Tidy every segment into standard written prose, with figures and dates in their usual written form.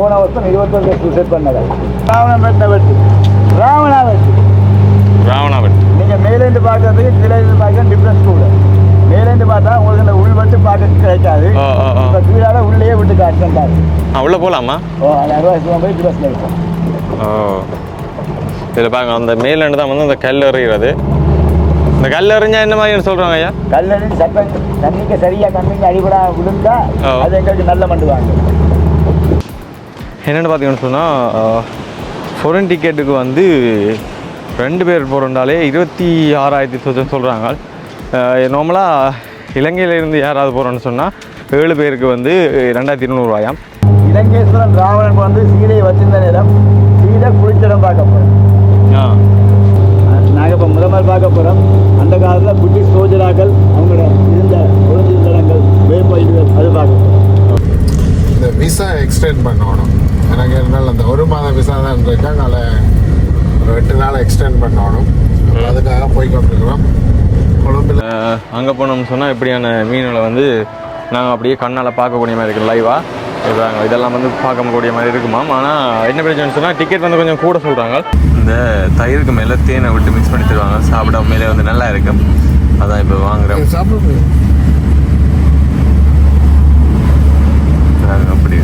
போன வருஷம் 21 சூசைட் பண்ணாங்க. ராவணா வெட்டு நீங்கள் மேலேருந்து பார்க்கறதுக்கு கீழேருந்து பார்க்க டிஃப்ரென்ஸ் கூட. மேலேருந்து பார்த்தா உங்களுக்கு இந்த உள் வெட்டு பார்க்க கிடைக்காது. இப்போ கீழால உள்ளே விட்டு காட்டுறாங்க. உள்ள போகலாமா? அந்த 60 போய் டிஃப்ரென்ஸ் இருக்கும். இதில் பாருங்க, அந்த மேலேருந்து தான் வந்து அந்த கல் எறிகிறது. இந்த கல் எறிஞ்சா என்ன மாதிரி சொல்கிறாங்க ஐயா? கல் எறிஞ்சு சட்டம் தண்ணிக்கு சரியாக தண்ணிக்கு அடிபடா விழுந்தா அது எங்களுக்கு நல்ல மண்டுவாங்க. என்னென்னு பார்த்தீங்கன்னு சொன்னால், ஃபாரின் டிக்கெட்டுக்கு வந்து 2 பேர் போகிறோண்டாலே 26,000 சொல்கிறாங்க. நார்மலாக இலங்கையிலேருந்து யாராவது போகிறோன்னு சொன்னால் 7 பேருக்கு வந்து 2,200 இலங்கேஸ்வரன் ராவணன் வந்து சீதையை வச்சிருந்த நேரம் சீதை குளிச்சிடம் பார்க்க போகிறோம். நாங்கள் இப்போ முதல் பார்க்க போகிறோம். அந்த காலத்தில் பிரிட்டிஷ் சோல்ஜராக்கள் அவங்களோட இருந்த ஒழுங்கிடங்கள் வேப்பாய்கள் அது பார்க்க போகிறோம். இந்த விசா எக்ஸ்டெண்ட் பண்ணணும். எனக்கு இருந்தாலும் அந்த 1 மாத விசா தான் இருக்காங்க. அதில் 8 நாள் எக்ஸ்டெண்ட் பண்ணணும். அதுக்காக போய் கொண்டிருக்கிறோம். கொழும்பில் அங்கே போனோம்னு சொன்னால் இப்படியான மீன்களை வந்து நாங்கள் அப்படியே கண்ணால் பார்க்கக்கூடிய மாதிரி இருக்குது. லைவாக சொல்கிறாங்க. இதெல்லாம் வந்து பார்க்கக்கூடிய மாதிரி இருக்குமா. ஆனால் என்ன பிரச்சனைன்னு சொன்னால் டிக்கெட் வந்து கொஞ்சம் கூட சொல்கிறாங்க. இந்த தயிருக்கு மேலே தேனை விட்டு மிக்ஸ் பண்ணி தருவாங்க. சாப்பிட மேலே வந்து நல்லா இருக்கும். அதான் இப்போ வாங்குகிறோம். சாப்பிடுங்க. அப்படி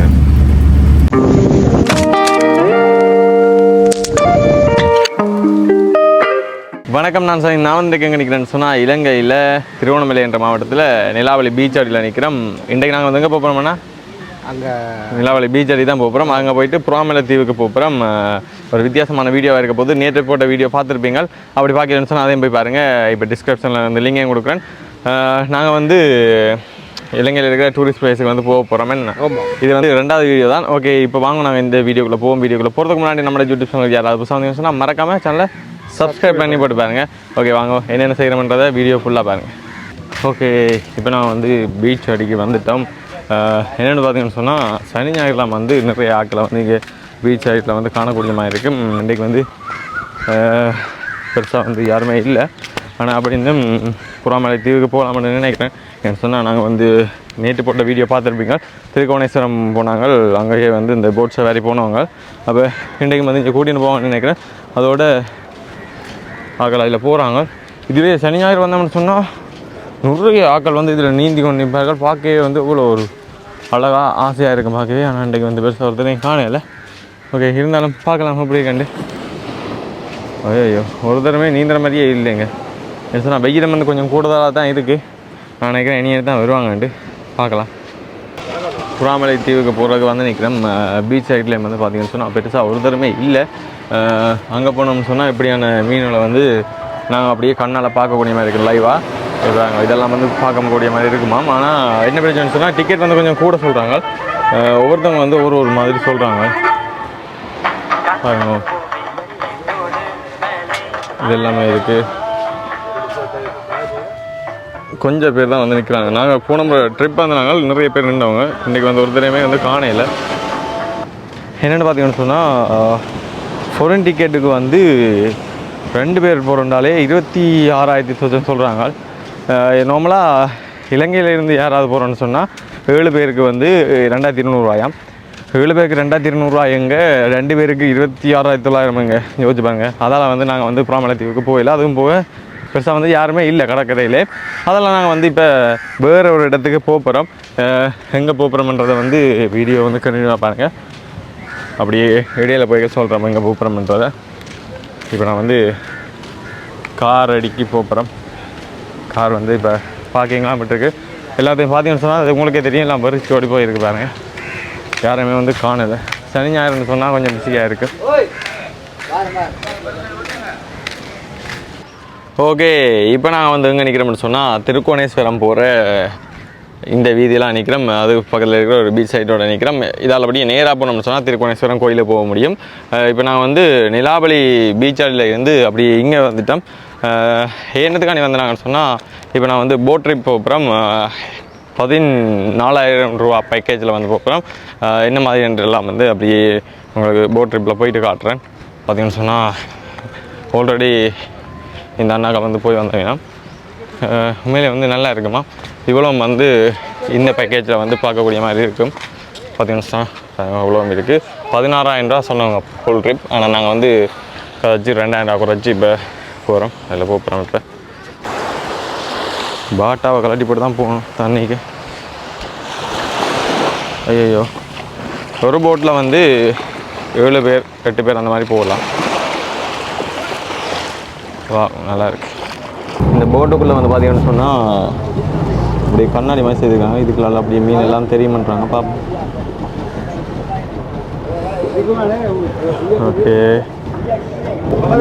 வணக்கம். நான் வந்து எங்கே நிற்கிறேன்னு சொன்னால் இலங்கையில் திருவண்ணாமலை என்ற மாவட்டத்தில் நிலாவளி பீச் அடியில் நிற்கிறோம். இன்றைக்கு நாங்கள் வந்து எங்கே போகிறோம்னா அங்கே நிலாவளி பீச் அடி தான் போகிறோம். அங்கே போயிட்டு புறாமலை தீவுக்கு போகிறோம். ஒரு வித்தியாசமான வீடியோவாக இருக்க போது. நேற்று போட்ட வீடியோ பார்த்துருப்பீங்க. அப்படி பார்க்கலன்னு சொன்னால் அதையும் போய் பாருங்கள். இப்போ டிஸ்கிரிப்ஷனில் வந்து லிங்கையும் கொடுக்குறேன். நாங்கள் வந்து இலங்கையில் இருக்கிற டூரிஸ்ட் பிளேஸுக்கு வந்து போக போகிறோம். இது வந்து 2வது வீடியோ தான். ஓகே, இப்போ வாங்க நாங்கள் இந்த வீடியோக்குள்ளே போகிறதுக்கு முன்னாடி நம்மளோட யூடியூப் சேனல் யாராவது புதுசாக வந்தீங்கன்னு சொன்னால் மறக்காமல் சேனலை சப்ஸ்கிரைப் பண்ணி போட்டு பாருங்கள். ஓகே, வாங்க என்னென்ன செய்கிறோம்ன்றதை வீடியோ ஃபுல்லாக பாருங்கள். ஓகே, இப்போ நான் வந்து பீச் அடிக்கு வந்துட்டோம். என்னென்னு பார்த்தீங்கன்னு சொன்னால் சனி ஞாயிறுலாம் வந்து நிறைய ஆட்களை வந்து இங்கே பீச் சைட்டில் வந்து காணக்கூடிய மாதிரி இருக்குது. இன்றைக்கு வந்து பெருசாக வந்து யாருமே இல்லை. ஆனால் அப்படி இருந்தும் புறாமலை தீவுக்கு போகலாம்னு நினைக்கிறேன். ஏன்னு சொன்னால் நாங்கள் வந்து நேற்று போட்ட வீடியோ பார்த்துருப்பீங்க. திருக்கோணேஸ்வரம் போனாங்க. அங்கேயே வந்து இந்த போட் சவாரி போனவங்க. அப்போ இன்றைக்கு வந்து இங்கே கூட்டின்னு போவாங்கன்னு நினைக்கிறேன். அதோட ஆக்கள் அதில் போகிறாங்க. இதுவே சனி ஞாயிறு வந்தோம்னு சொன்னால் நிறைய ஆக்கள் வந்து இதில் நீந்தி கொண்டு நிற்பார்கள். பார்க்கவே வந்து இவ்வளோ ஒரு அழகாக ஆசையாக இருக்கும் பார்க்கவே. ஆனால் இன்றைக்கு வந்து பெருசாக ஒருத்தரையும் காணலை. ஓகே, இருந்தாலும் பார்க்கலாம் அப்படி கண்டு. ஐயோ, ஒரு தடவை நீந்துற மாதிரியே இல்லைங்க. என்ன சொன்னால் வெயிலம் வந்து கொஞ்சம் கூடுதலாக தான் இருக்குது. நான் நினைக்கிறேன் இனியே தான் வருவாங்கன்ட்டு பார்க்கலாம். புறாமலை தீவுக்கு போகிறதுக்கு வந்து நிற்கிறேன். பீச் சைட்லேயும் வந்து பார்த்திங்கன்னு சொன்னால் பெருசாக ஒரு தடவை இல்லை. அங்கே போனோம்னு சொன்னால் இப்படியான மீன்களை வந்து நாங்கள் அப்படியே கண்ணால் பார்க்கக்கூடிய மாதிரி இருக்குது. லைவாக சொல்கிறாங்க. இதெல்லாம் வந்து பார்க்கக்கூடிய மாதிரி இருக்குமா. ஆனால் என்ன பிரச்சனைன்னு சொன்னால் டிக்கெட் வந்து கொஞ்சம் கூட சொல்கிறாங்க. ஒவ்வொருத்தவங்க வந்து ஒரு மாதிரி சொல்கிறாங்க. பாருங்க, இது எல்லாமே இருக்குது. கொஞ்சம் பேர் தான் வந்து நிற்கிறாங்க. நாங்கள் போன ட்ரிப் வந்தாங்க, நிறைய பேர் நின்றவங்க. இன்றைக்கி வந்து ஒருத்தரையுமே வந்து காணையில். என்னென்னு பார்த்தீங்கன்னு சொன்னால் ஃபாரின் டிக்கெட்டுக்கு வந்து 2 பேர் போகிறோண்டாலே 26,000 சொல்கிறாங்க. நார்மலாக இலங்கையிலேருந்து யாராவது போகிறோன்னு சொன்னால் 7 பேருக்கு வந்து 2,200 7 பேருக்கு 2,200 எங்கே 2 பேருக்கு 26,900 எங்கே யோசிச்சு பாருங்க. அதால் வந்து நாங்கள் வந்து புறாமலை தீவுக்கு போகல. அதுவும் போக பெருசாக வந்து யாருமே இல்லை கடற்கரையிலே. அதெல்லாம் நாங்கள் வந்து இப்போ வேறு ஒரு இடத்துக்கு போகிறோம். எங்கே போகிறோம்ன்றதை வந்து வீடியோ வந்து கண்டினியூவாக பாருங்கள். அப்படியே இடையில போய் சொல்கிறோம் எங்கே போகிறோம்ன்றதை. இப்போ நான் வந்து கார் அடிக்கி போகிறோம். கார் வந்து இப்போ பார்க்கிங்லாம் விட்டுருக்கு. எல்லாத்தையும் பார்த்தீங்கன்னு சொன்னால் அது உங்களுக்கே தெரியும். எல்லாம் வரிச்சு ஓடி போயிருக்கு பாருங்கள். யாருமே வந்து காணலை. சனி ஞாயிறுன்னு சொன்னால் கொஞ்சம் பிஸியாக இருக்குது. ஓகே, இப்போ நான் வந்து எங்கே நிற்கிறோம்னு சொன்னால் திருக்கோணேஸ்வரம் போகிற இந்த வீதியெல்லாம் நிற்கிறோம். அது பக்கத்தில் இருக்கிற ஒரு பீச் சைட்டோட நிற்கிறோம். இதால் அப்படியே நேராக போனோம்னு சொன்னால் திருக்கோணேஸ்வரம் கோயிலுக்கு போக முடியும். இப்போ நான் வந்து நிலாவளி பீச் அடியில் இருந்து அப்படி இங்கே வந்துட்டோம். என்னத்துக்காண்டி வந்தாங்கன்னு சொன்னால் இப்போ நான் வந்து போட் ட்ரிப் போகிறோம். 14,000 ரூபா பேக்கேஜில் வந்து போகிறோம். என்ன மாதிரி என்றெல்லாம் வந்து அப்படியே உங்களுக்கு போட் ட்ரிப்பில் போயிட்டு காட்டுறேன். பார்த்திங்கன்னு சொன்னால் ஆல்ரெடி இந்த அண்ணாக்கள் வந்து போய் வந்தாங்கன்னா உண்மையிலே வந்து நல்லா இருக்குமா. இவ்வளோ வந்து இந்த பேக்கேஜில் வந்து பார்க்கக்கூடிய மாதிரி இருக்கும். பார்த்தீங்கன்னா அவ்வளோ இருக்குது. 16,000 ரூபா சொன்னாங்க ஃபுல் ட்ரிப். ஆனால் நாங்கள் வந்து கழிச்சு 2,000 ரூபா குறைச்சி இப்போ போகிறோம். அதில் போகிறோம். இப்போ பாட்டாவை கலட்டி போட்டு தான் போகணும் தண்ணிக்கு. ஐயோ, ஒரு போட்டில் வந்து 7 பேர் 8 பேர் அந்த மாதிரி போகலாம். வா, நல்லாயிருக்கு. இந்த போட்டுக்குள்ளே வந்து பார்த்தீங்கன்னு சொன்னால் இப்படி கண்ணாடி மாதிரி செய்திருக்காங்க. இதுக்குள்ள அப்படியே மீன் எல்லாம் தெரியுமன்றாங்க. பார்ப்போம். ஓகே,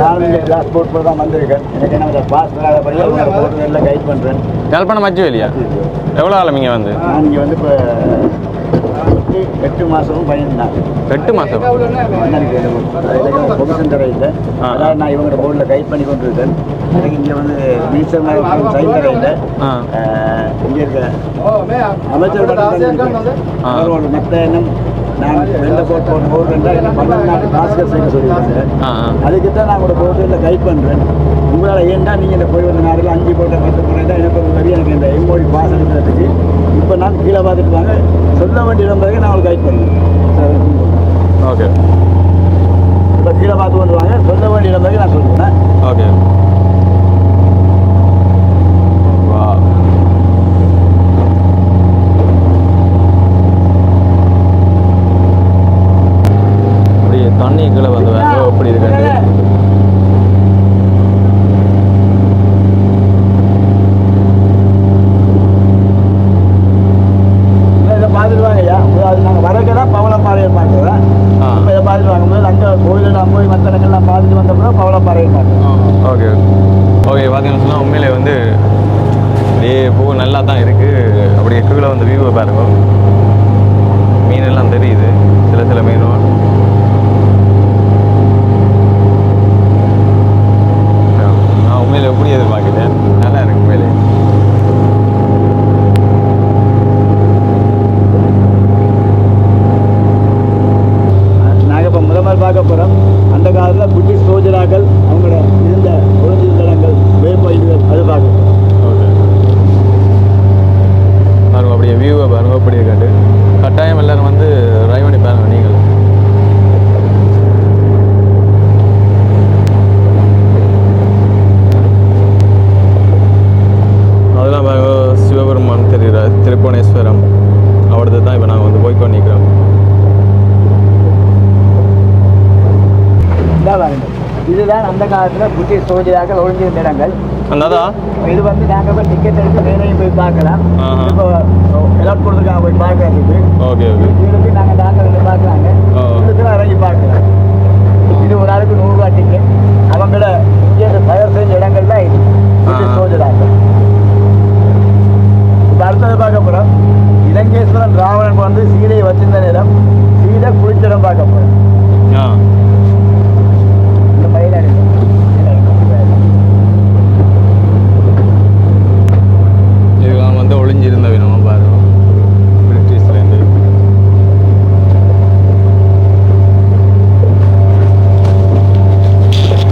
நான் இங்கே கிளாஸ் போட் போட்டு தான் வந்திருக்கேன். எனக்கு என்ன பாஸ் போட்டு கைட் பண்ணுறேன். யாழ்ப்பாணம் மச்சு வெளியா எவ்வளோ காலம் இங்கே வந்து? நான் இங்கே வந்து இப்போ 8 மாதமும் பயன்தான். 8 மாதம் பொசிஷன் தரையில் அதாவது நான் இவங்களோட போர்டில் கைட் பண்ணி கொண்டு இருக்கேன். எனக்கு இங்கே வந்து மினிஸ்டர் சைன் தரையில் இங்கே இருக்க அமைச்சர் அவரோட மற்ற எண்ணம் நான் வெளில போட்டு போட்டு என்ன 12 நாட்டு டாஸ்கர் செய்ய சொல்லியிருக்காங்க. அதுக்கு தான் நான் உங்களோட போர்டில் கைட் பண்ணுறேன். உங்களால் ஏன்டா நீங்கள் இந்த போய் வந்த நாளில் 5 போட்ட 10 போட்டு தான் எனக்கு ஒரு வரி எனக்கு இந்த எம்ஓடி பாஸ் எடுக்கிறதுக்கு இப்போ நான் கீழே பார்த்துட்டு வாங்க சொல்ல வேண்டிய இடம் பிறகு நான் உங்களுக்கு கைட் பண்ணுவேன். ஓகே, இப்போ கீழே பார்த்து கொண்டு வாங்க சொல்ல வேண்டிய இடம் பிறகு நான் சொல்லுவேன். ஓகே. வா, அப்படியே தண்ணி கீழே வந்து வேங்க எப்படி இருக்காது. பார்த்துருவாங்க ஐயா. அது நாங்கள் வரக்கதான் பவளப்பாறையை பார்க்குறோம். இப்போ இதை பார்த்துட்டு வாங்கும்போது அங்கே கோயிலெல்லாம் போய் மற்ற இடங்கள்லாம் பார்த்துட்டு வந்தப்பறம் பவளப்பாறையை பார்க்குறோம். Okay okay. பார்த்தீங்கன்னு சொன்னால் உண்மையிலே வந்து அப்படியே பூ நல்லா தான் இருக்குது. அப்படியே கீழே வந்து வியூவை பாருங்க. மீனெல்லாம் தெரியுது. சில மீனும் நான் உண்மையிலே எப்படி எதிர்பார்க்கிறேன். நல்லா இருக்கு உண்மையிலே. இப்போ முதல் பார்க்க போகிறோம். அந்த காலத்தில் பிரிட்டிஷ் சோல்ஜராக்கள் அவங்களோட இருந்த ஒழுங்கு தளங்கள் வேப்பாய்கள் அது பார்க்க போகிறோம். ஓகே, பாருங்க அப்படியே வியூவை பாருங்க அப்படியே கேட்டு கட்டாயம் எல்லோரும் வந்து ட்ரைவ் பண்ணி பாருங்க. நீங்கள் அதெல்லாம் பாருங்க. சிவபெருமான் தெரிகிற திருக்கோணேஸ்வரம் அவரது தான் இப்போ நாங்கள் வந்து போய்க்கொண்டு நிற்கிறோம். இதுதான் அந்த காலத்தில் பிரிட்டிஷ் சோல்ஜராக்கள் ஒழிஞ்சிருந்த இடங்கள். இது வந்து நாங்கள் போய் டிக்கெட் எடுத்து வேலையும் போய் பார்க்கலாம். இப்போ எல்லாம் கொடுத்துருக்காங்க போய் பார்க்கறதுக்கு. Okay okay. இதுக்கு நாங்கள் டாக்டர் பார்க்கலாங்க. இதுக்கு இறங்கி பார்க்கலாம். இது ஒரு ஆளுக்கு 100 ரூபா டிக்கெட். அவங்களோட இங்கே ஃபயர் செஞ்ச இடங்கள் தான் இது பிரிட்டிஷ் சோல்ஜராக்கள். இப்போ அடுத்தது பார்க்க போகிறோம். இலங்கேஸ்வரன் ராவணன் வந்து சீதையை வச்சிருந்த நேரம் சீதை குளிச்ச இடம் பார்க்க போகிறோம். இதெல்லாம் வந்து ஒளிஞ்சிருந்த வினமா பாருங்க பிரிட்டிஷ்லேருந்து.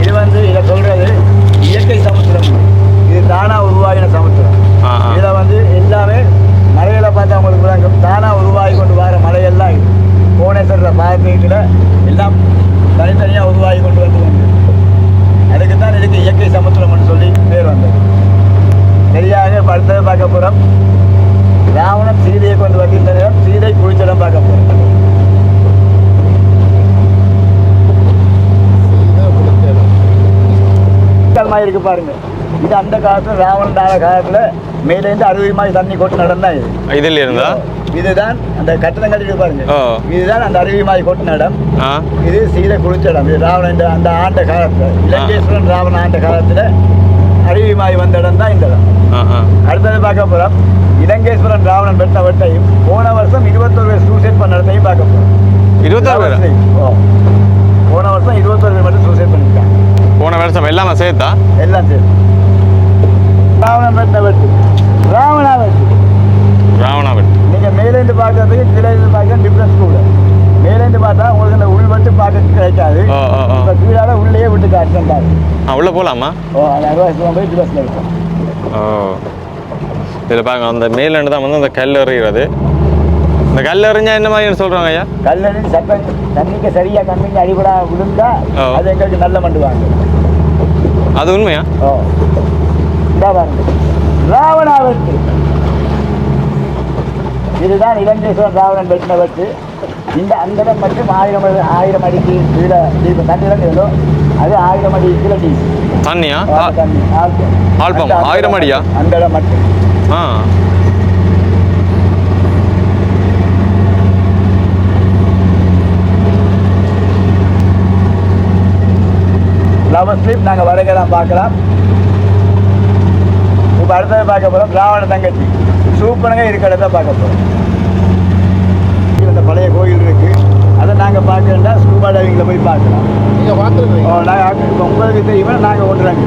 இது வந்து இதை சொல்றது இயற்கை சமுத்திரம். இது தானா உருவாகின சமுத்திரம். இதில் வந்து எல்லாமே மலையில பார்த்தா அவங்களுக்கு விளங்கும். தானா உருவாகி கொண்டு வர மலையெல்லாம் இது கோணேஸ்வரர் பார்வையில் எல்லாம் தனித்தனியாக உருவாகி கொண்டு வந்து அதுக்கு தான் இதுக்கு இயற்கை சமுத்திரம்னு சொல்லி பேர் வந்தது. சரியாக அடுத்தது பார்க்க போகிறோம். ராவணன் சீதையை கொண்டு வந்திருந்த நேரம் சீதை குளிச்சடம் பார்க்க போகிறோம். மாதிரி இருக்கு பாருங்க. இது அந்த காலத்தில் ராவணன் காலத்தில் மேலேருந்து அருவி மாதிரி தண்ணி கொட்டு நடந்தா இது. இதில் இருந்தா இதுதான் அந்த கட்டணம் கட்டிட்டு பாருங்க. இதுதான் அந்த அருவி மாதிரி கொட்டின இடம். இது சீதை குளிச்ச இடம். இது ராவணன் அந்த ஆண்ட காலத்துல இலங்கேஸ்வரன் ராவணன் ஆண்ட காலத்துல அருவி மாதிரி வந்த இடம் தான் இந்த இடம். அடுத்தது பார்க்க போறோம். இலங்கேஸ்வரன் ராவணன் வெட்ட வெட்டையும் போன வருஷம் 21 பேர் சூசைட் பண்ண இடத்தையும் பார்க்க போறோம். 21 பேர்? போன வருஷம் 21 பேர் மட்டும் சூசைட் பண்ணிருக்காங்க. போன வருஷம் எல்லாம் சேர்த்தா? எல்லாம் சேர்த்து. ராவணன் வெட்ட வெட்டு ராவணா வெட்டு ராவணா வெட்டு. நீங்க மேலேருந்து பார்க்கறதுக்கு கீழே இருந்து பார்க்க டிஃபரன்ஸ் கூட. மேலேருந்து பார்த்தா உங்களுக்கு இந்த உள் மட்டும் பார்க்க கிடைக்காது. இப்போ கீழால உள்ளே விட்டு காட்டுறாரு. உள்ள போகலாமா? போய் டிஃபரன்ஸ்ல இருக்கும். இதில் பாருங்க அந்த மேலேருந்து தான் வந்து அந்த கல் எறிகிறது. இந்த கல் எறிஞ்சா என்ன மாதிரி சொல்கிறாங்க ஐயா? கல் எறிஞ்சு சட்டம் தண்ணிக்கு சரியாக கண்ணிக்கு அடிபடா விழுந்தா அது எங்களுக்கு நல்ல மண்டுவாங்க. அது உண்மையா? ஓ இதா பாருங்க ராவணா வெட்டு. இதுதான் இலங்கேஸ்வரன் ராவணன் வெட்டின வெட்டு. இந்த அங்கடம் மட்டும் 1000 அடிக்கு கீழே தண்ணி ஏதோ அது 1000 அடி கீழே டீ தண்ணியா? தண்ணி ஆல்பம் 1000 அடியா? அங்கடம் மட்டும். ஆ லவர் ஸ்லீப் நாங்கள் வரைக்கலாம் பார்க்கலாம். இப்போ அடுத்தது பார்க்க போகிறோம் ராவண தங்கச்சி சூப்பராக இருக்கிற இடத்த பார்க்க போகிறோம். இந்த பழைய கோயில் இருக்குது, அதை நாங்கள் பார்க்கணுன்னா ஸ்கூபா டைவிங்கில் போய் பார்க்கலாம். நீங்கள் பார்த்துருக்கீங்க? நாங்கள் இப்போ உங்களுக்கு தெரியுமா நாங்கள் கொண்டுறாங்க.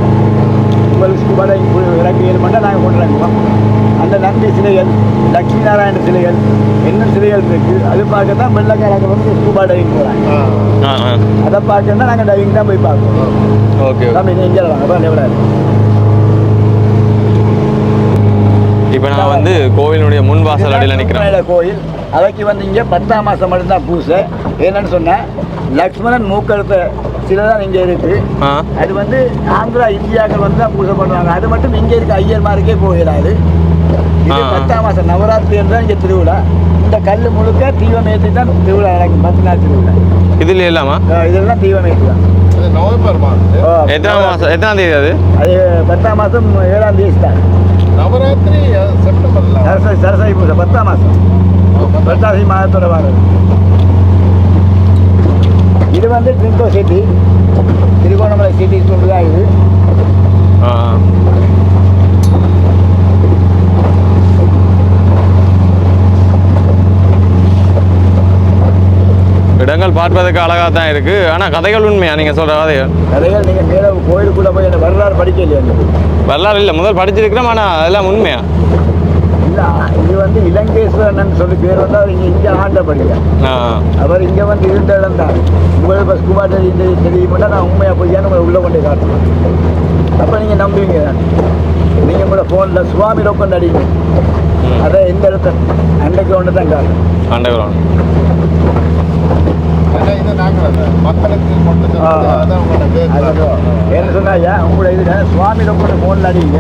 உங்களுக்கு ஸ்கூபா டைவிங் இறக்கி ஏற்பட்டால் நாங்கள் கொண்டுறாங்க. அந்த நந்தி சிலைகள், லட்சுமி நாராயண சிலைகள், என்ன சிலைகள் இருக்குது அது பார்க்க தான் வெள்ளக்காரங்க வந்து ஸ்கூபா டைவிங் போகிறாங்க. அதை பார்க்கணுன்னா நாங்கள் டைவிங் தான் போய் பார்க்கணும். ஓகே. நீங்கள் வாங்க எவ்வளோ. இப்போ நான் வந்து கோவிலுடைய முன் வாசல் அடியில் நிற்கிறேன். கோயில் அவைக்கு வந்து இங்கே 10ஆம் மாதம் மட்டும்தான் பூசை. என்னன்னு சொன்னால் லக்ஷ்மணன் மூக்கெடுத்த சிலை தான் இங்கே இருக்குது. அது வந்து ஆந்திரா இந்தியாக்கள் வந்து தான் பூஜை பண்ணுவாங்க. அது மட்டும் இங்கே இருக்க ஐயர்மாருக்கே போகிறாரு. இது 10ஆம் மாதம் நவராத்திரி தான் இங்கே திருவிழா. இந்த கல் முழுக்க தீபம் ஏற்றி தான் திருவிழா நடக்கும். 10 நாள் திருவிழா இதில் இல்லாமா? இதெல்லாம் தீபம் ஏற்றி தான். நவம்பர் மாதம் எத்தனாம் தேதி? அது 10ஆம் மாதம் 7ஆம் தேதி தான். நவராத்திரி செப்டம்பர்ல சரஸ்வதி பூஜை 10ஆம் மாதம் புரட்டாசி மாதத்தோட வாரம். இது வந்து ட்ரிங்கோ சிட்டி, திருகோணமலை சிட்டி சொல்லுதா இது. இடங்கள் பார்ப்பதற்கு அழகாக தான் இருக்குது. ஆனால் கதைகள் உண்மையா நீங்கள் சொல்கிற கதைகள்? கதைகள் நீங்கள் மேலே கோயிலுக்குள்ளே போய் என்ன வரலாறு படிக்க இல்லையா? வரலாறு இல்லை, முதல் படிச்சிருக்கிறோம். ஆனால் அதெல்லாம் உண்மையா? இல்லை, இது வந்து இலங்கேஸ்வரன் சொல்லி பேர் வந்து அவர் இங்கே ஆண்டபடியா. அவர் இங்கே வந்து இருந்த இடம் தான். உங்களுக்கு இப்போ ஸ்கூபா தெரியுமாட்டா நான் உண்மையாக போய்யான்னு உங்களை உள்ளே கொண்டே காட்டுவேன். அப்போ நீங்கள் நம்புவீங்க தான். நீங்கள் உங்களோட ஃபோனில் சுவாமி லோக்கல் அடிங்க. அதை எந்த இடத்த அண்டர் கிரவுண்டு தான் காட்டும். அண்டர் கிரவுண்ட் என்ன சொன்னாயா உங்களோட இதில் சுவாமி லோக்கல் ஃபோனில் அடிங்க.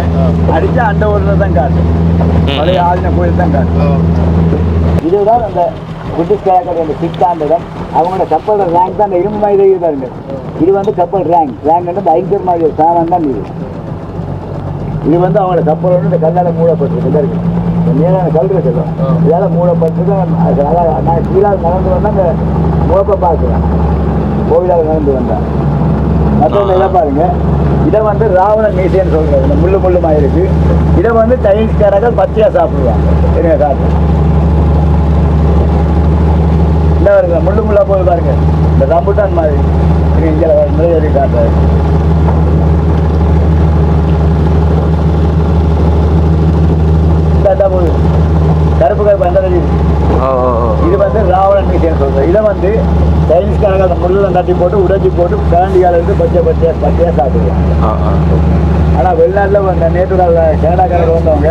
அடித்தா அந்த ஊரில் தான் காட்டும். பழைய ஆதின கோயில் தான் காட்டும். இதுதான் அந்த பிரிட்டிஷ்காரர்கள் அந்த சித்தாந்தம். அவங்களோட கப்பல் ரேங்க் தான் அந்த இரும்பு மாதிரி பாருங்க. இது வந்து கப்பல் ரேங்க் வந்து பயங்கர மாதிரி சாமான் தான் இது. இது வந்து அவங்களோட கப்பல் வந்து இந்த கல்லால் மூடப்பட்டிருக்கு. இருக்கு மேலான கல் இருக்குல்ல, இதால் மூடப்பட்டிருக்கு. நான் கீழால் நடந்து வந்தால் அந்த முகப்பை பார்க்கலாம். கோவிலால் நடந்து வந்தேன். மற்றவங்க இதை பாருங்க. இதை வந்து ராவணன் மீசைன்னு சொல்கிறது. இந்த முள்ளுமாக இருக்கு. இதை வந்து சைனீஸ்காரர்கள் பச்சையாக சாப்பிடுவாங்க. சரிங்க காட்டு இந்த வருங்க முள்ளாக போய் பாருங்க. இந்த ரம்புட்டான் மாதிரி இங்கே நிறைய காட்டு. கருப்பு அந்த இது வந்து ராவணன் மீசைன்னு சொல்றது. இதை வந்து சைனீஸ்காரங்க அந்த முள்ளில் தட்டி போட்டு உடைச்சி போட்டு கரண்டியால் இருந்து பச்சையாக சாப்பிடுவாங்க. ஆனால் வெளிநாட்டில் அந்த நேற்று கனடாக்காரர் வந்தவங்க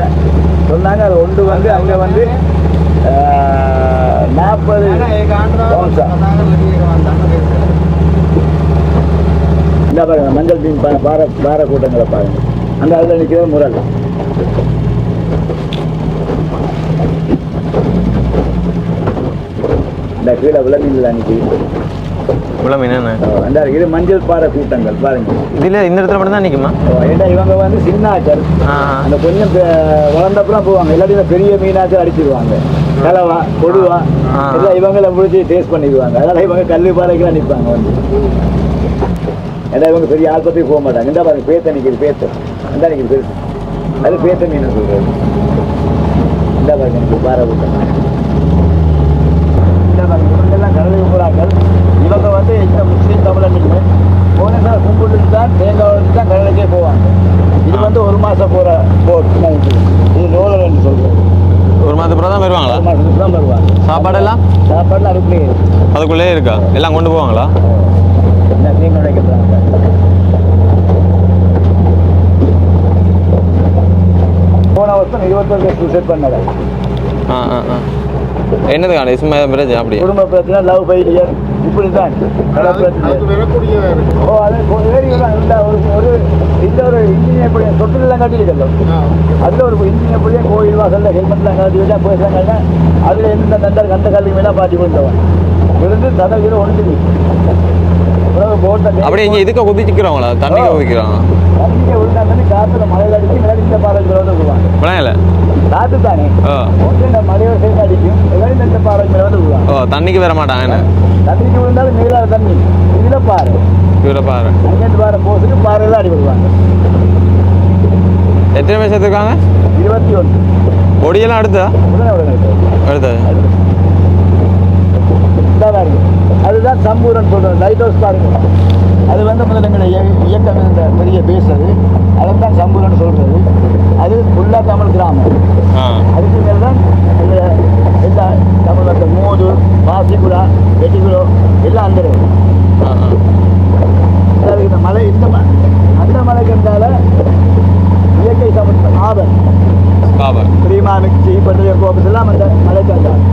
சொன்னாங்க அது ஒன்று வந்து அங்கே வந்து 40 இந்த பாருங்க மஞ்சள் தீம் பார கூட்டங்களை பாருங்க. அந்த அதில் நிற்கிறது முரல். இந்த கீழே விளமீன் அன்னைக்கு இது மஞ்சள் பாறை கூட்டங்கள் பாருங்க. இதில் இந்த இடத்துல மட்டும் தான் நிற்குமா? ஏன்னா இவங்க வந்து சின்னாக்கள் அந்த கொஞ்சம் வளர்ந்தப்பறம் போவாங்க. எல்லாத்தையும் பெரிய மீனாக்கள் அடிச்சிருவாங்க. கலவா கொடுவா எல்லாம் இவங்களை முடிச்சு டேஸ்ட் பண்ணிடுவாங்க. அதனால இவங்க கல் பாறைக்கெல்லாம் நிற்பாங்க வந்து. ஏன்னா இவங்க பெரிய ஆல்பத்துக்கு போக மாட்டாங்க. இந்த பாருங்க பேத்த நிற்கிது. பேத்த அந்த நிற்கிது பெருசு. அது பேத்த மீன் சொல்றது. இந்த பாருங்க எனக்கு பாறை கூட்டம். இவங்கெல்லாம் கடலை ஊராக்கள். இவங்க வந்து இந்த முஸ்லீம் தமிழன்னைக்கு போனஸாக கும்பிட்டு தான் தேங்காய் தான் கடலுக்கே போவாங்க. இது வந்து 1 மாதம் போகிற போட். இது ரோலர் என்று சொல்கிறோம். 1 மாதத்துக்கு தான் வருவாங்களா? 1 மாதத்துக்கு தான் வருவாங்க. சாப்பாடெல்லாம் அதுக்குள்ளேயே இருக்கு. அதுக்குள்ளேயே இருக்கா? எல்லாம் கொண்டு போவாங்களா? என்ன தேங்காய் உடைக்கிறாங்க. போன வருஷம் 21 செட் பண்ணாங்க. என்னதுக்கான சும்மா பிரச்சனை அப்படி குடும்ப பிரச்சனை, லவ் ஃபெயிலியர், இப்படி தான் அதுக்கு வரக்கூடியதாக இருக்கு. ஓ அது ஒரு இந்த ஒரு இன்ஜினியர் படி தொட்டிலாம் கட்டியிருக்கല്ലോ அதில் ஒரு இன்ஜினியர் படியே கோயில் வாசலில் ஹெல்மெட்லாம் கட்டி வச்சா போயிருக்காங்க. அதில் எந்த தண்டர் கந்த கல்வி மேலே பாட்டி கொண்டவன் இருந்து தடவை ஒன்று போட்ட அப்படியே இங்கே இதுக்கு குதிச்சுக்கிறவங்களா தண்ணி குதிக்கிறாங்க தண்ணியை விழுந்தாங்க காற்றுல மழை அடிச்சு நிலடிச்ச பாறைகளை வந்து விடுவாங்க. விளையாடல காற்று தானே ஒன்று மழையை சேர்ந்து அடிக்கும் நிலடிச்ச பாறைகளை வந்து விடுவாங்க. ஓ தண்ணிக்கு வர மாட்டாங்க என்ன தண்ணிக்கு விழுந்தாலும் நீளாத தண்ணி இதில் பாரு இவ்வளோ பாரு அங்கேருந்து பாறை போசுக்கு பாறையில் அடி விடுவாங்க. எத்தனை பேர் சேர்த்துருக்காங்க 21 ஒடியெல்லாம் அடுத்ததா உடனே அடுத்தது அதுதான் சம்பூரன் சொல்றோம். லைட் ஹவுஸ் பாருங்க, அது வந்து முதல்ல எங்களை இயக்கம் இந்த பெரிய பேஸ் அது அதைத்தான் சம்பூரன் சொல்றது. அது ஃபுல்லா தமிழ் கிராமம். அதுக்கு மேல் தான் எல்லா தமிழ் அந்த மோது பாசிக்குடா வெட்டிக்குடோ எல்லாம் அந்த இந்த மலை இந்த அந்த மலைக்கு இருந்தால இயற்கை தமிழ் ஆபர் பிரிமானுக்கு பண்டைய கோபஸ் எல்லாம் அந்த மலைக்கு வந்தாங்க.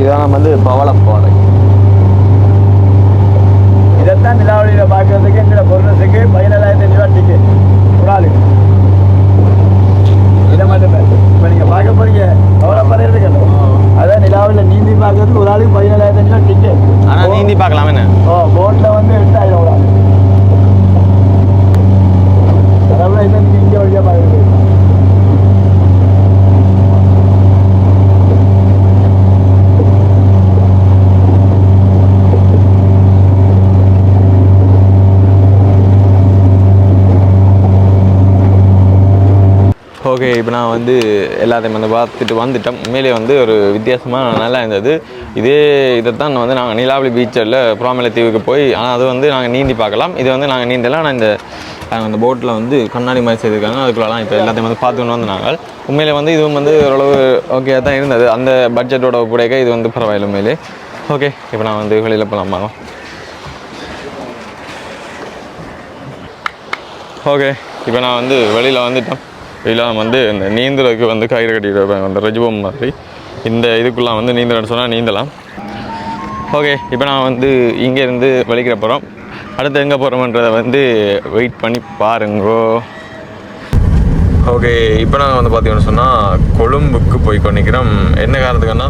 இதான் வந்து பவளப்பாறை. இதைத்தான் நிலாவளியில் பார்க்கறதுக்கு எங்களை பொருளுக்கு 17,000 ரூபா டிக்கெட் ஒரு ஆளுக்கு. இதை மட்டும் இப்போ நீங்கள் பார்க்க போறீங்க பவளப்பாறை இருக்குல்ல, அதான் நிலாவளியில் நீந்தி பார்க்கறதுக்கு ஒரு ஆளுக்கு 17,000 ரூபா டிக்கெட். ஆனால் நீந்தி பார்க்கலாம் என்ன? போட்டில் வந்து 8,000 ஒரு ஆள். அதாவது என்ன நீங்கள் இங்கே வழியாக பார்க்குறது. ஓகே, இப்போ நான் வந்து எல்லாத்தையும் வந்து பார்த்துட்டு வந்துட்டோம். உண்மையிலே வந்து ஒரு வித்தியாசமாக நல்லா இருந்தது. இதைத்தான் வந்து நாங்கள் நீலாவளி பீச்சில் புறாமலை தீவுக்கு போய், ஆனால் அது வந்து நாங்கள் நீந்தி பார்க்கலாம். இது வந்து நாங்கள் நீந்தலாம். ஆனால் நாங்கள் அந்த போட்டில் வந்து கண்ணாடி மாதிரி செய்திருக்காங்க, அதுக்குள்ளலாம் இப்போ எல்லாத்தையும் வந்து பார்த்துக்கணும் வந்து நாங்கள். உண்மையிலே வந்து இதுவும் வந்து ஓரளவு ஓகே தான் இருந்தது. அந்த பட்ஜெட்டோட கூடக்க இது வந்து பரவாயில்லை உண்மையிலே. ஓகே, இப்போ நான் வந்து வெளியில் போகலாமா? ஓகே, இப்போ நான் வந்து வெளியில் வந்துட்டோம். வெளியில் வந்து இந்த நீந்தலுக்கு வந்து கயிறு கட்டிட்டு வைப்பாங்க, அந்த ரெஜுபம் மாதிரி. இந்த இதுக்குள்ளே வந்து நீந்தலன்னு சொன்னால் நீந்தலாம். ஓகே, இப்போ நான் வந்து இங்கேருந்து வெளிக்கிற போகிறோம். அடுத்து எங்கே போகிறோம்ன்றதை வந்து வெயிட் பண்ணி பாருங்கோ. ஓகே, இப்போ நாங்கள் வந்து பார்த்தீங்கன்னு சொன்னால் கொழும்புக்கு போய் கொண்டிருக்கிறோம். என்ன காரணத்துக்குன்னா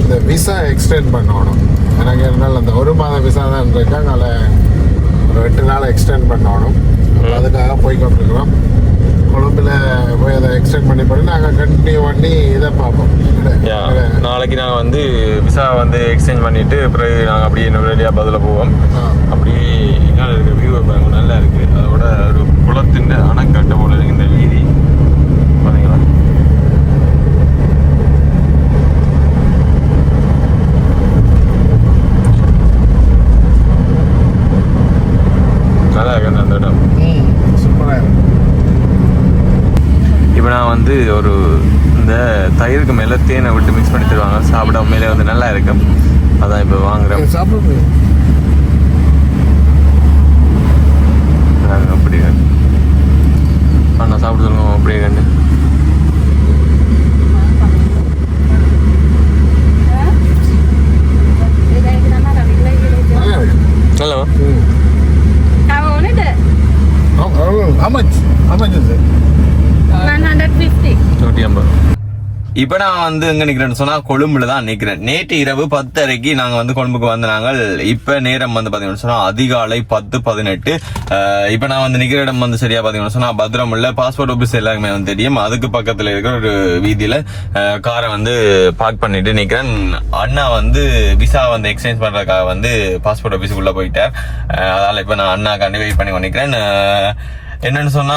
இந்த விசா எக்ஸ்டெண்ட் பண்ணணும். எனக்கு என்னால் அந்த 1 மாத விசா தான் இருக்காங்க, அதில் ஒரு 8 நாள் எக்ஸ்டெண்ட் பண்ணணும். அதுக்காக போய் கொண்டிருக்கிறோம். கொழும்பில் போய் அதை எக்ஸ்டெண்ட் பண்ணி நாங்கள் கண்டினியூ பண்ணி இதை பார்ப்போம். நாளைக்கு நாங்கள் வந்து விசா வந்து எக்ஸ்சேஞ்ச் பண்ணிவிட்டு பிறகு நாங்கள் அப்படியே ரெடியாக பதில் போவோம். அப்படியே எங்கே இருக்க வியூ நல்லா இருக்குது. அதோட ஒரு குளத்தின் அணைக்கட்டை போல இருக்குது இந்த வீதி பார்த்தீங்களா. நல்லா இருக்கு அந்த இடம், சூப்பராக இருக்கு. இப்போ நான் வந்து ஒரு இந்த தயிருக்கு மேலே தேனை விட்டு மிக்ஸ் பண்ணி தருவாங்க, சாப்பிட மேலே வந்து நல்லா இருக்கும். அதான் இப்போ வாங்குறேன். சாப்பிடுங்க அப்படி அண்ணா சாப்பிட சொல்லுங்க. அப்படியே கண்டு hello How much is it? 150. 150. இப்போ நான் வந்து எங்கே நிற்கிறேன்னு சொன்னால் கொழும்புல தான் நிற்கிறேன். நேற்று இரவு 10:30 நாங்கள் வந்து கொழும்புக்கு வந்து நாங்கள் இப்போ நேரம் வந்து பார்த்தீங்கன்னு சொன்னால் அதிகாலை 10:18. இப்போ நான் வந்து நிற்கிற இடம் வந்து சரியாக பார்த்தீங்கன்னு சொன்னால் பத்திரமுள்ள பாஸ்போர்ட் ஆஃபீஸ் எல்லாருக்குமே வந்து தெரியும். அதுக்கு பக்கத்தில் இருக்கிற ஒரு வீதியில் காரை வந்து பார்க் பண்ணிட்டு நிற்கிறேன். அண்ணா வந்து விசா வந்து எக்ஸ்சேஞ்ச் பண்ணுறதுக்காக வந்து பாஸ்போர்ட் ஆஃபீஸுக்குள்ளே போயிட்டார். அதனால் இப்போ நான் அண்ணாக்காண்டி வெயிட் பண்ணி நிற்கிறேன். என்னன்னு சொன்னா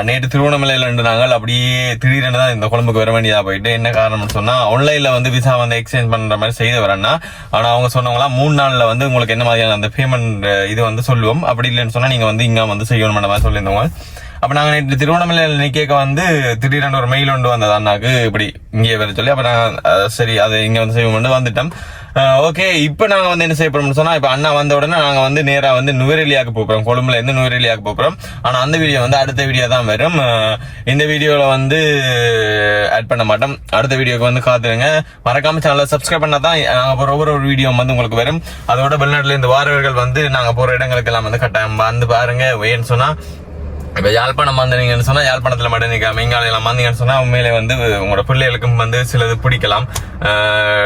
நேற்று திருவண்ணாமலையில இருந்து நாங்கள் அப்படியே திடீரென்னு தான் இந்த கொழும்புக்கு வர வேண்டியதா போயிட்டு. என்ன காரணம்னு சொன்னா ஆன்லைன்ல வந்து விசா வந்து எக்ஸ்சேஞ்ச் பண்ற மாதிரி செய்து வரேன்னா, ஆனா அவங்க சொன்னவங்களா 3 நாள்ல வந்து உங்களுக்கு என்ன மாதிரியான அந்த பேமெண்ட் இது வந்து சொல்லுவோம், அப்படி இல்லைன்னு சொன்னா நீங்க வந்து இங்க வந்து செய்யணும் மாதிரி சொல்லியிருந்தவங்க. அப்போ நாங்கள் நேற்று திருவண்ணாமலையில் நிற்க வந்து திடீரென ஒரு மெயில் ஒன்று வந்தது அண்ணாக்கு இப்படி இங்கே வர சொல்லி. அப்போ நாங்கள் சரி அதை இங்கே வந்து செய்வோம்னு வந்துட்டோம். ஓகே, இப்போ நாங்கள் வந்து என்ன செய்ய போறோம்னு சொன்னால், இப்போ அண்ணா வந்த உடனே நாங்கள் வந்து நேராக வந்து நுவரெலியாவுக்கு போகிறோம். கொழும்புல இருந்து நுவரெலியாவுக்கு போகிறோம். ஆனால் அந்த வீடியோ வந்து அடுத்த வீடியோ தான் வரும். இந்த வீடியோவில் வந்து ஆட் பண்ண மாட்டோம். அடுத்த வீடியோக்கு வந்து காத்துருங்க. மறக்காம சேனலை சப்ஸ்கிரைப் பண்ணால் தான் நாங்கள் போகிற ஒவ்வொரு வீடியோ வந்து உங்களுக்கு வரும். அதோட வெளிநாட்டில் இருந்து வாரவர்கள் வந்து நாங்கள் போகிற இடங்களுக்கெல்லாம் வந்து கட்டாயம் வந்து பாருங்க. ஏன்னு சொன்னால், இப்போ யாழ்ப்பாணம் வந்தீங்கன்னு சொன்னால் யாழ்ப்பாணத்தில் மட்டும் நிற்காம மெங்காலையெல்லாம் வந்தீங்கன்னு சொன்னால் உண்மையிலே வந்து உங்களோட பிள்ளைகளுக்கும் வந்து சிலது பிடிக்கலாம்.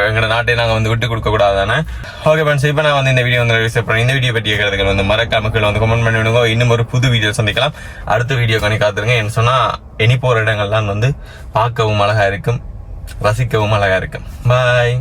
எங்களோட நாட்டை நாங்கள் வந்து விட்டு கொடுக்க கூடாது தானே. ஓகே ஃப்ரெண்ட்ஸ், இப்போ நான் வந்து இந்த வீடியோ வந்து ரிலீஸ் பண்ணுறேன். இந்த வீடியோ பற்றி கேட்கறதுக்கு வந்து மறக்காம கீழே வந்து கமெண்ட் பண்ணி விடுங்க. இன்னும் ஒரு புது வீடியோ சந்திக்கலாம். அடுத்த வீடியோ கணி காத்துருங்க. என்ன சொன்னால், இனி போகிற இடங்கள்லாம் வந்து பார்க்கவும் அழகாக இருக்கும், ரசிக்கவும் அழகாக இருக்கும். பாய்.